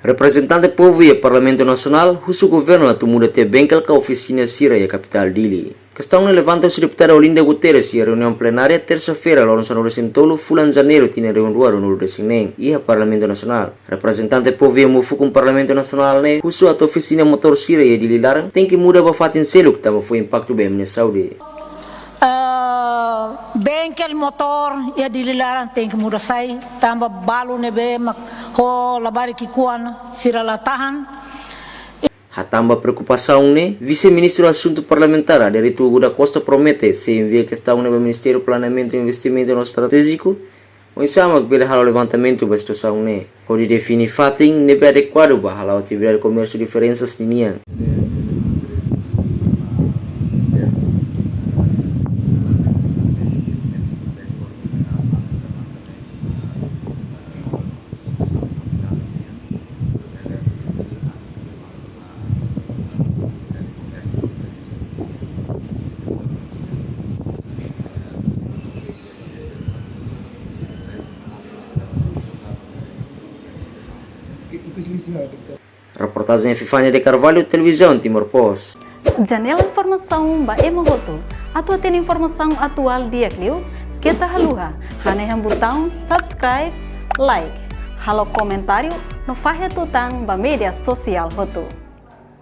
Representante povo e Parlamento Nacional, o governo atu muda te bengkel ka oficina Sira e capital Dili. Questão levanta-se deputada Olinda Guterres e a reunião plenária terça-feira, lá no São Sentolo, fulan janeiro, tinha reunião no Desinem e a Parlamento Nacional. Representante povo e mufu com o Parlamento Nacional, né? Husu a oficina motor Sira e Dili Laran, tem que mudar para fatin selo que tava foi impacto bem na Saudi. Bengkel motor ya dililaran tem que mudar sai tambah balu nebe mak ho labari kikuan siralatahan. Hatamba preocupação, né? Vice-ministro do Assunto Parlamentar, Aderitu Guda Costa promete se envia questão no Ministério do Planejamento e Investimento no Estratégico, o insama que hal levantamento da situação, né? Onde define fatin nebe adequado para a atividade de comércio diferenças linha. Reportagem Fifania de Carvalho, Televisão Timor Post. Janela informação ba emogoto. Atua tem informação atual dia Clio. Kita haluha. Haneham botão subscribe, like. Halo comentário no fahe tutang ba media sosial hoto.